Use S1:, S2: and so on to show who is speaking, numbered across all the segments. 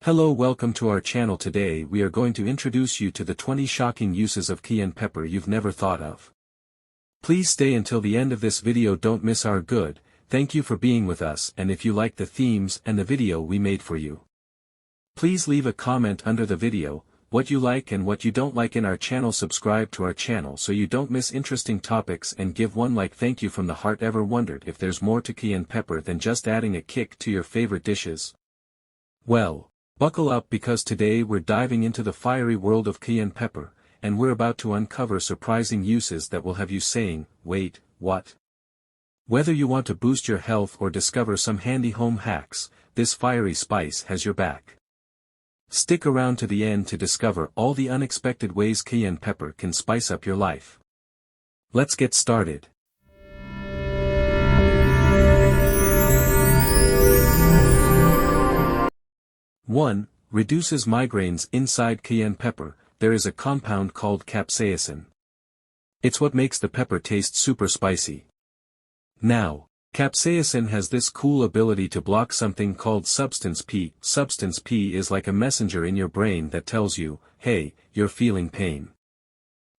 S1: Hello, welcome to our channel. Today we are going to introduce you to the 20 shocking uses of cayenne pepper you've never thought of. Please stay until the end of this video, don't miss our good. Thank you for being with us, and if you like the themes and the video we made for you, please leave a comment under the video, what you like and what you don't like in our channel. Subscribe to our channel so you don't miss interesting topics, and give one like. Thank you from the heart. Ever wondered if there's more to cayenne pepper than just adding a kick to your favorite dishes? Well, buckle up, because today we're diving into the fiery world of cayenne pepper, and we're about to uncover surprising uses that will have you saying, wait, what? Whether you want to boost your health or discover some handy home hacks, this fiery spice has your back. Stick around to the end to discover all the unexpected ways cayenne pepper can spice up your life. Let's get started. 1. Reduces migraines. Inside cayenne pepper, there is a compound called capsaicin. It's what makes the pepper taste super spicy. Now, capsaicin has this cool ability to block something called substance P. Substance P is like a messenger in your brain that tells you, hey, you're feeling pain.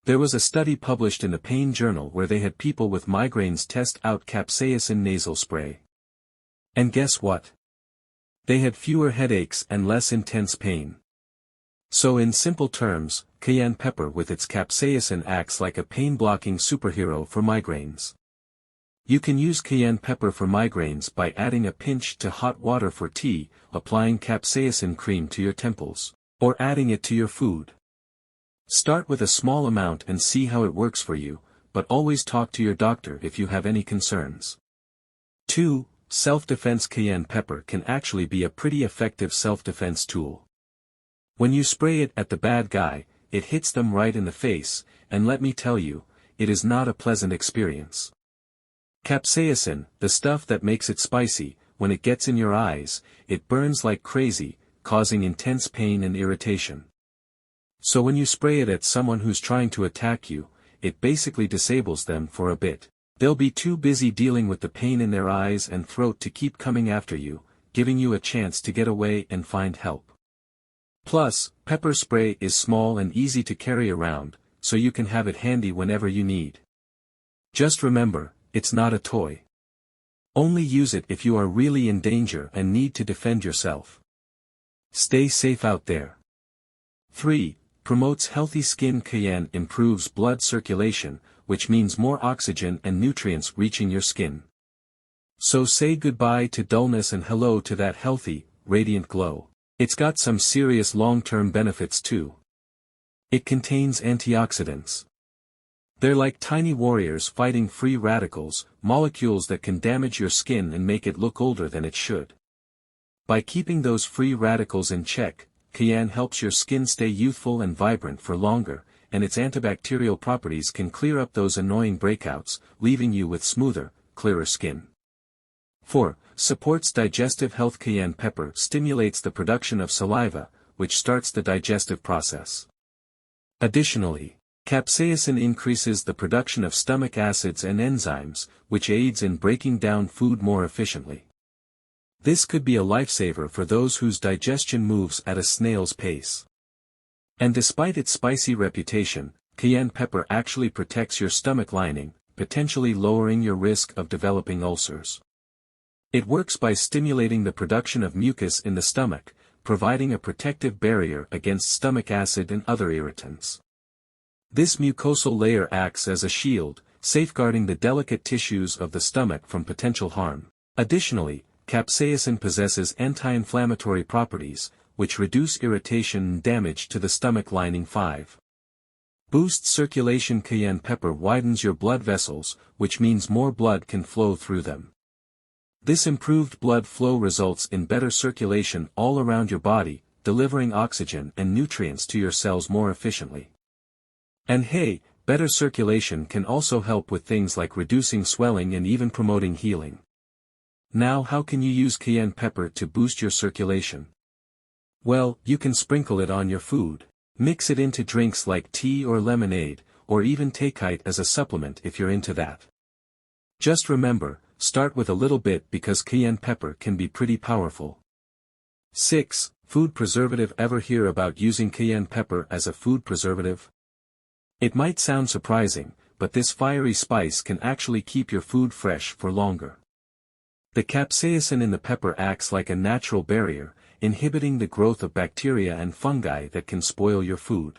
S1: There was a study published in the Pain Journal where they had people with migraines test out capsaicin nasal spray. And guess what? They had fewer headaches and less intense pain. So in simple terms, cayenne pepper with its capsaicin acts like a pain-blocking superhero for migraines. You can use cayenne pepper for migraines by adding a pinch to hot water for tea, applying capsaicin cream to your temples, or adding it to your food. Start with a small amount and see how it works for you, but always talk to your doctor if you have any concerns. 2. Self-defense. Cayenne pepper can actually be a pretty effective self-defense tool. When you spray it at the bad guy, it hits them right in the face, and let me tell you, it is not a pleasant experience. Capsaicin, the stuff that makes it spicy, when it gets in your eyes, it burns like crazy, causing intense pain and irritation. So when you spray it at someone who's trying to attack you, it basically disables them for a bit. They'll be too busy dealing with the pain in their eyes and throat to keep coming after you, giving you a chance to get away and find help. Plus, pepper spray is small and easy to carry around, so you can have it handy whenever you need. Just remember, it's not a toy. Only use it if you are really in danger and need to defend yourself. Stay safe out there. 3. Promotes healthy skin. Cayenne improves blood circulation, which means more oxygen and nutrients reaching your skin. So say goodbye to dullness and hello to that healthy, radiant glow. It's got some serious long-term benefits too. It contains antioxidants. They're like tiny warriors fighting free radicals, molecules that can damage your skin and make it look older than it should. By keeping those free radicals in check, cayenne helps your skin stay youthful and vibrant for longer, and its antibacterial properties can clear up those annoying breakouts, leaving you with smoother, clearer skin. 4. Supports digestive health. Cayenne pepper stimulates the production of saliva, which starts the digestive process. Additionally, capsaicin increases the production of stomach acids and enzymes, which aids in breaking down food more efficiently. This could be a lifesaver for those whose digestion moves at a snail's pace. And despite its spicy reputation, cayenne pepper actually protects your stomach lining, potentially lowering your risk of developing ulcers. It works by stimulating the production of mucus in the stomach, providing a protective barrier against stomach acid and other irritants. This mucosal layer acts as a shield, safeguarding the delicate tissues of the stomach from potential harm. Additionally, capsaicin possesses anti-inflammatory properties, which reduce irritation and damage to the stomach lining. 5. Boosts circulation. Cayenne pepper widens your blood vessels, which means more blood can flow through them. This improved blood flow results in better circulation all around your body, delivering oxygen and nutrients to your cells more efficiently. And hey, better circulation can also help with things like reducing swelling and even promoting healing. Now, how can you use cayenne pepper to boost your circulation? Well, you can sprinkle it on your food, mix it into drinks like tea or lemonade, or even take it as a supplement if you're into that. Just remember, Start with a little bit because cayenne pepper can be pretty powerful. 6. Food preservative. Ever hear about using cayenne pepper as a food preservative? It might sound surprising, but this fiery spice can actually keep your food fresh for longer. The capsaicin in the pepper acts like a natural barrier, inhibiting the growth of bacteria and fungi that can spoil your food.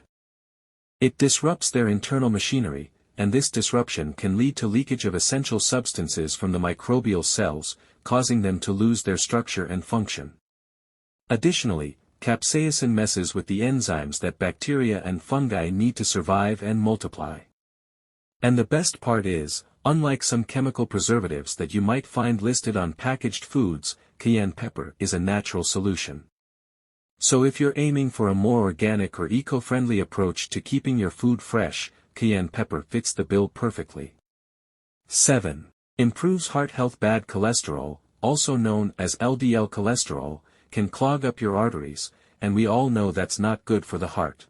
S1: It disrupts their internal machinery, and this disruption can lead to leakage of essential substances from the microbial cells, causing them to lose their structure and function. Additionally, capsaicin messes with the enzymes that bacteria and fungi need to survive and multiply. And the best part is, unlike some chemical preservatives that you might find listed on packaged foods, cayenne pepper is a natural solution. So if you're aiming for a more organic or eco-friendly approach to keeping your food fresh, cayenne pepper fits the bill perfectly. 7. Improves heart health. Bad cholesterol, also known as LDL cholesterol, can clog up your arteries, and we all know that's not good for the heart.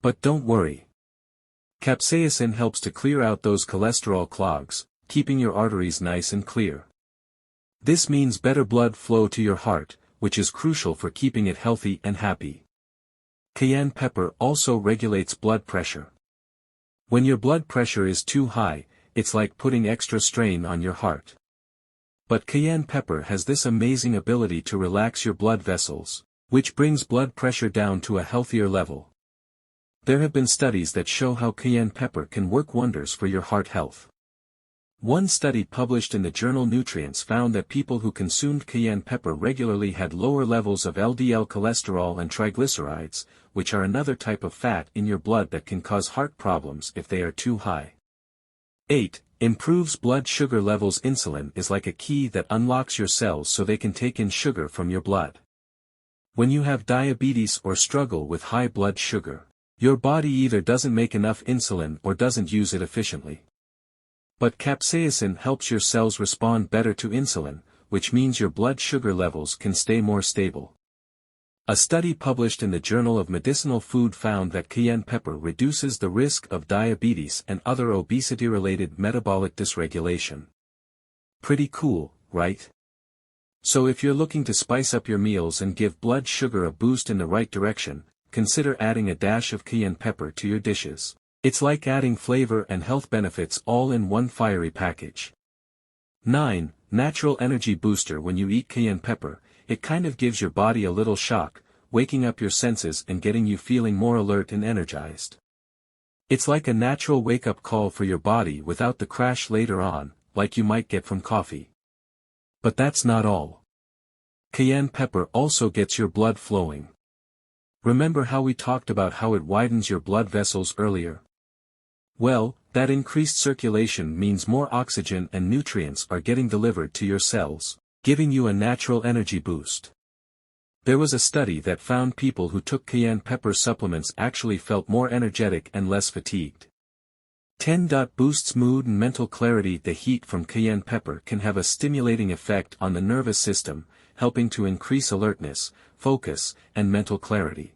S1: But don't worry. Capsaicin helps to clear out those cholesterol clogs, keeping your arteries nice and clear. This means better blood flow to your heart, which is crucial for keeping it healthy and happy. Cayenne pepper also regulates blood pressure. When your blood pressure is too high, it's like putting extra strain on your heart. But cayenne pepper has this amazing ability to relax your blood vessels, which brings blood pressure down to a healthier level. There have been studies that show how cayenne pepper can work wonders for your heart health. One study published in the journal Nutrients found that people who consumed cayenne pepper regularly had lower levels of LDL cholesterol and triglycerides, which are another type of fat in your blood that can cause heart problems if they are too high. 8. Improves blood sugar levels. Insulin is like a key that unlocks your cells so they can take in sugar from your blood. When you have diabetes or struggle with high blood sugar, your body either doesn't make enough insulin or doesn't use it efficiently. But capsaicin helps your cells respond better to insulin, which means your blood sugar levels can stay more stable. A study published in the Journal of Medicinal Food found that cayenne pepper reduces the risk of diabetes and other obesity-related metabolic dysregulation. Pretty cool, right? So if you're looking to spice up your meals and give blood sugar a boost in the right direction, consider adding a dash of cayenne pepper to your dishes. It's like adding flavor and health benefits all in one fiery package. 9. Natural energy booster. When you eat cayenne pepper, it kind of gives your body a little shock, waking up your senses and getting you feeling more alert and energized. It's like a natural wake-up call for your body without the crash later on, like you might get from coffee. But that's not all. Cayenne pepper also gets your blood flowing. Remember how we talked about how it widens your blood vessels earlier? Well, that increased circulation means more oxygen and nutrients are getting delivered to your cells, giving you a natural energy boost. There was a study that found people who took cayenne pepper supplements actually felt more energetic and less fatigued. 10. Boosts mood and mental clarity. The heat from cayenne pepper can have a stimulating effect on the nervous system, helping to increase alertness, focus, and mental clarity.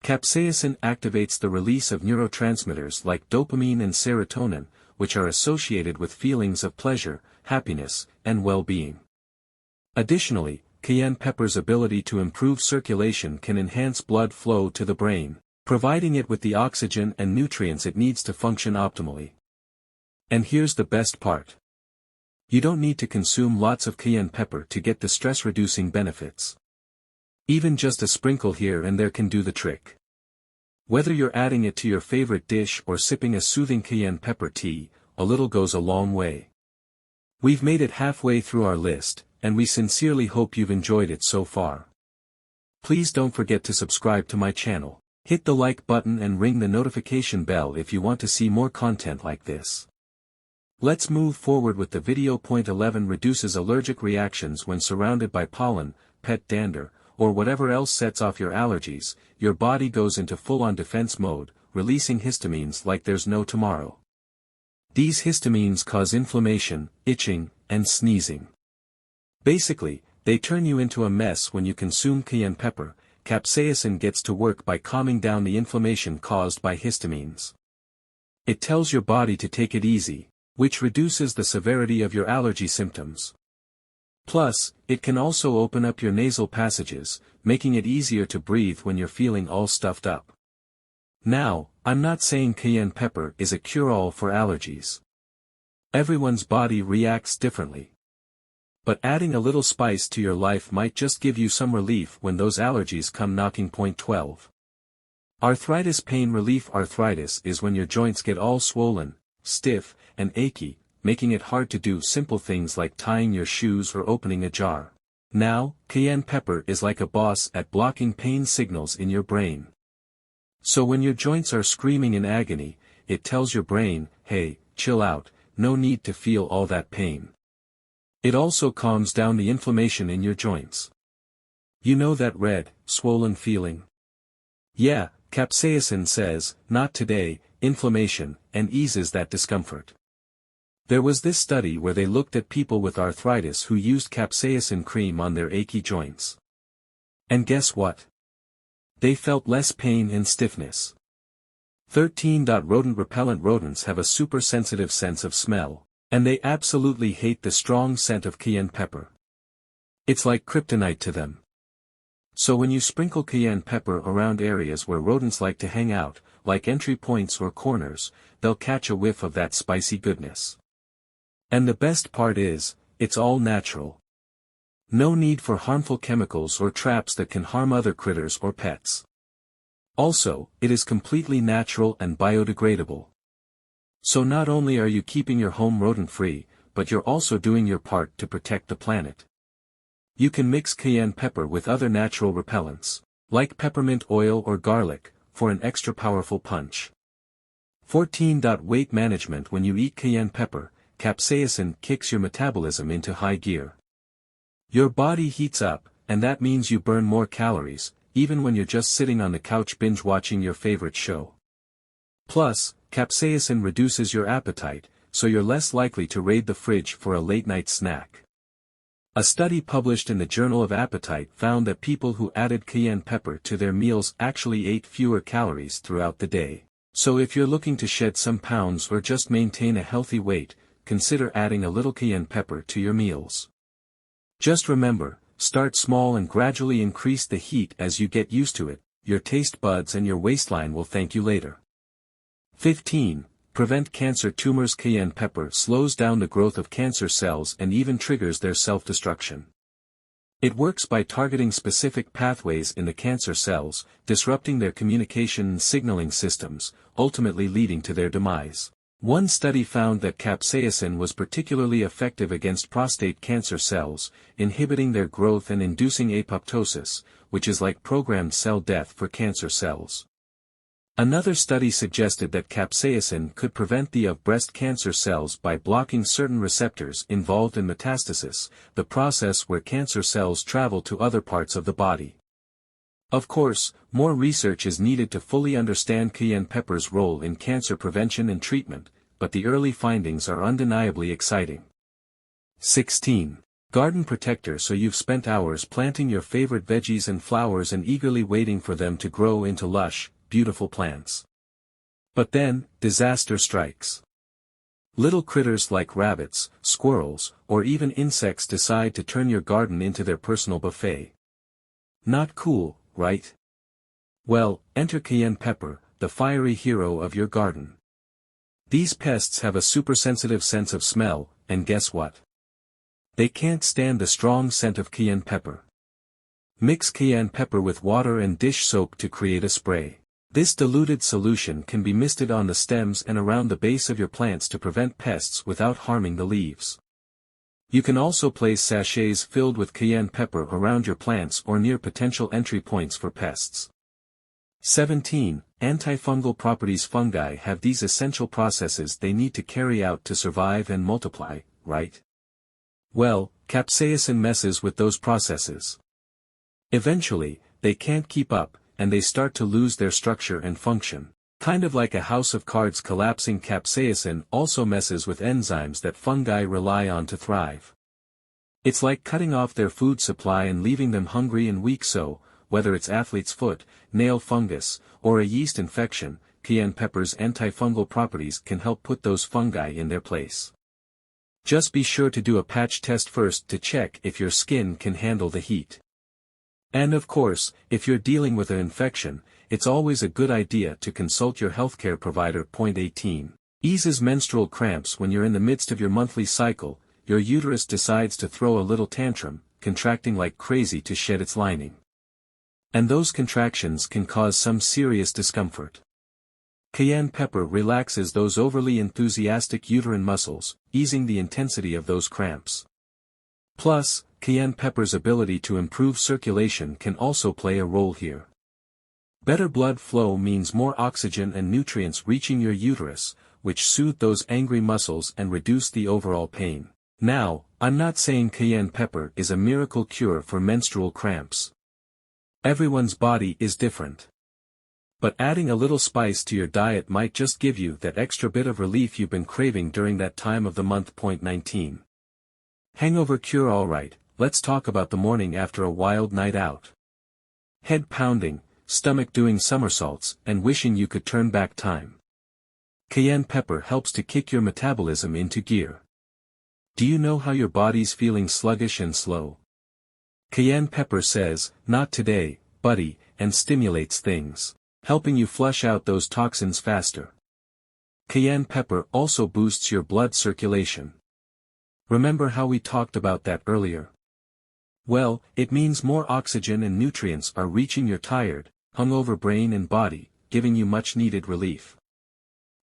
S1: Capsaicin activates the release of neurotransmitters like dopamine and serotonin, which are associated with feelings of pleasure, happiness, and well-being. Additionally, cayenne pepper's ability to improve circulation can enhance blood flow to the brain, providing it with the oxygen and nutrients it needs to function optimally. And here's the best part. You don't need to consume lots of cayenne pepper to get the stress-reducing benefits. Even just a sprinkle here and there can do the trick. Whether you're adding it to your favorite dish or sipping a soothing cayenne pepper tea, a little goes a long way. We've made it halfway through our list, and we sincerely hope you've enjoyed it so far. Please don't forget to subscribe to my channel, hit the like button and ring the notification bell if you want to see more content like this. Let's move forward with the video. Point 11 reduces allergic reactions. When surrounded by pollen, pet dander, or whatever else sets off your allergies, your body goes into full-on defense mode, releasing histamines like there's no tomorrow. These histamines cause inflammation, itching, and sneezing. Basically, they turn you into a mess. When you consume cayenne pepper, capsaicin gets to work by calming down the inflammation caused by histamines. It tells your body to take it easy, which reduces the severity of your allergy symptoms. Plus, it can also open up your nasal passages, making it easier to breathe when you're feeling all stuffed up. Now, I'm not saying cayenne pepper is a cure-all for allergies. Everyone's body reacts differently. But adding a little spice to your life might just give you some relief when those allergies come knocking. Point 12. Arthritis pain relief. Arthritis is when your joints get all swollen, stiff, and achy, making it hard to do simple things like tying your shoes or opening a jar. Now, cayenne pepper is like a boss at blocking pain signals in your brain. So when your joints are screaming in agony, it tells your brain, hey, chill out, no need to feel all that pain. It also calms down the inflammation in your joints. You know that red, swollen feeling? Yeah, capsaicin says, not today, inflammation, and eases that discomfort. There was this study where they looked at people with arthritis who used capsaicin cream on their achy joints. And guess what? They felt less pain and stiffness. 13. Rodent repellent. Rodents have a super sensitive sense of smell, and they absolutely hate the strong scent of cayenne pepper. It's like kryptonite to them. So when you sprinkle cayenne pepper around areas where rodents like to hang out, like entry points or corners, they'll catch a whiff of that spicy goodness. And the best part is, it's all natural. No need for harmful chemicals or traps that can harm other critters or pets. Also, it is completely natural and biodegradable. So not only are you keeping your home rodent-free, but you're also doing your part to protect the planet. You can mix cayenne pepper with other natural repellents, like peppermint oil or garlic, for an extra powerful punch. 14. Weight management. When you eat cayenne pepper, capsaicin kicks your metabolism into high gear. Your body heats up, and that means you burn more calories, even when you're just sitting on the couch binge-watching your favorite show. Plus, capsaicin reduces your appetite, so you're less likely to raid the fridge for a late-night snack. A study published in the Journal of Appetite found that people who added cayenne pepper to their meals actually ate fewer calories throughout the day. So if you're looking to shed some pounds or just maintain a healthy weight, consider adding a little cayenne pepper to your meals. Just remember, start small and gradually increase the heat as you get used to it. Your taste buds and your waistline will thank you later. 15. Prevent cancer tumors. Cayenne pepper slows down the growth of cancer cells and even triggers their self-destruction. It works by targeting specific pathways in the cancer cells, disrupting their communication and signaling systems, ultimately leading to their demise. One study found that capsaicin was particularly effective against prostate cancer cells, inhibiting their growth and inducing apoptosis, which is like programmed cell death for cancer cells. Another study suggested that capsaicin could prevent the death of breast cancer cells by blocking certain receptors involved in metastasis, the process where cancer cells travel to other parts of the body. Of course, more research is needed to fully understand cayenne pepper's role in cancer prevention and treatment, but the early findings are undeniably exciting. 16. Garden protector. So you've spent hours planting your favorite veggies and flowers and eagerly waiting for them to grow into lush, beautiful plants. But then, disaster strikes. Little critters like rabbits, squirrels, or even insects decide to turn your garden into their personal buffet. Not cool, right? Well, enter cayenne pepper, the fiery hero of your garden. These pests have a supersensitive sense of smell, and guess what? They can't stand the strong scent of cayenne pepper. Mix cayenne pepper with water and dish soap to create a spray. This diluted solution can be misted on the stems and around the base of your plants to prevent pests without harming the leaves. You can also place sachets filled with cayenne pepper around your plants or near potential entry points for pests. 17. Antifungal properties. Fungi have these essential processes they need to carry out to survive and multiply, right? Well, capsaicin messes with those processes. Eventually, they can't keep up, and they start to lose their structure and function. Kind of like a house of cards collapsing. Capsaicin also messes with enzymes that fungi rely on to thrive. It's like cutting off their food supply and leaving them hungry and weak. So, whether it's athlete's foot, nail fungus, or a yeast infection, cayenne pepper's antifungal properties can help put those fungi in their place. Just be sure to do a patch test first to check if your skin can handle the heat. And of course, if you're dealing with an infection, it's always a good idea to consult your healthcare provider. Point 18. Eases menstrual cramps. When you're in the midst of your monthly cycle, your uterus decides to throw a little tantrum, contracting like crazy to shed its lining. And those contractions can cause some serious discomfort. Cayenne pepper relaxes those overly enthusiastic uterine muscles, easing the intensity of those cramps. Plus, cayenne pepper's ability to improve circulation can also play a role here. Better blood flow means more oxygen and nutrients reaching your uterus, which soothe those angry muscles and reduce the overall pain. Now, I'm not saying cayenne pepper is a miracle cure for menstrual cramps. Everyone's body is different. But adding a little spice to your diet might just give you that extra bit of relief you've been craving during that time of the month. Point 19. Hangover cure. Alright, let's talk about the morning after a wild night out. Head pounding, stomach doing somersaults, and wishing you could turn back time. Cayenne pepper helps to kick your metabolism into gear. Do you know how your body's feeling sluggish and slow? Cayenne pepper says, "Not today, buddy," and stimulates things, helping you flush out those toxins faster. Cayenne pepper also boosts your blood circulation. Remember how we talked about that earlier? Well, it means more oxygen and nutrients are reaching your tired, hungover brain and body, giving you much-needed relief.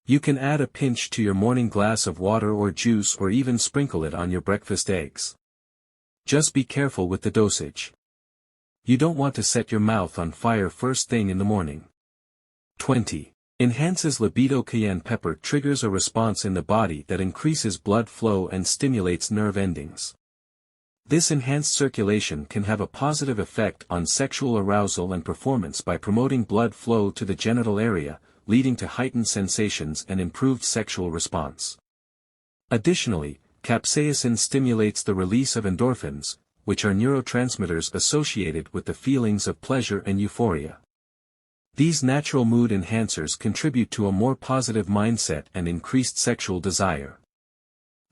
S1: You can add a pinch to your morning glass of water or juice, or even sprinkle it on your breakfast eggs. Just be careful with the dosage. You don't want to set your mouth on fire first thing in the morning. 20. Enhances libido. Cayenne pepper triggers a response in the body that increases blood flow and stimulates nerve endings. This enhanced circulation can have a positive effect on sexual arousal and performance by promoting blood flow to the genital area, leading to heightened sensations and improved sexual response. Additionally, capsaicin stimulates the release of endorphins, which are neurotransmitters associated with the feelings of pleasure and euphoria. These natural mood enhancers contribute to a more positive mindset and increased sexual desire.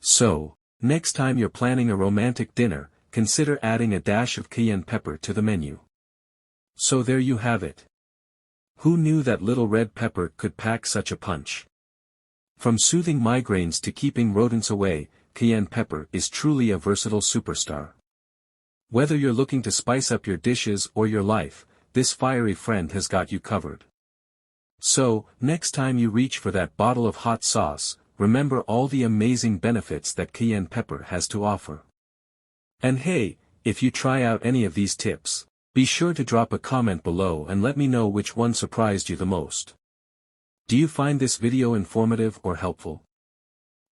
S1: So, next time you're planning a romantic dinner, consider adding a dash of cayenne pepper to the menu. So there you have it. Who knew that little red pepper could pack such a punch? From soothing migraines to keeping rodents away, cayenne pepper is truly a versatile superstar. Whether you're looking to spice up your dishes or your life, this fiery friend has got you covered. So, next time you reach for that bottle of hot sauce, remember all the amazing benefits that cayenne pepper has to offer. And hey, if you try out any of these tips, be sure to drop a comment below and let me know which one surprised you the most. Do you find this video informative or helpful?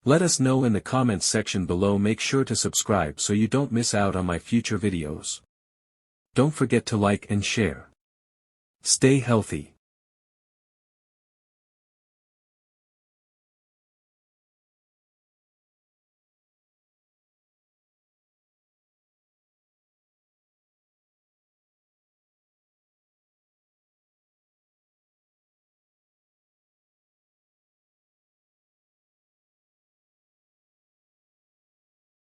S1: Let us know in the comments section below. Make sure to subscribe so you don't miss out on my future videos. Don't forget to like and share. Stay healthy.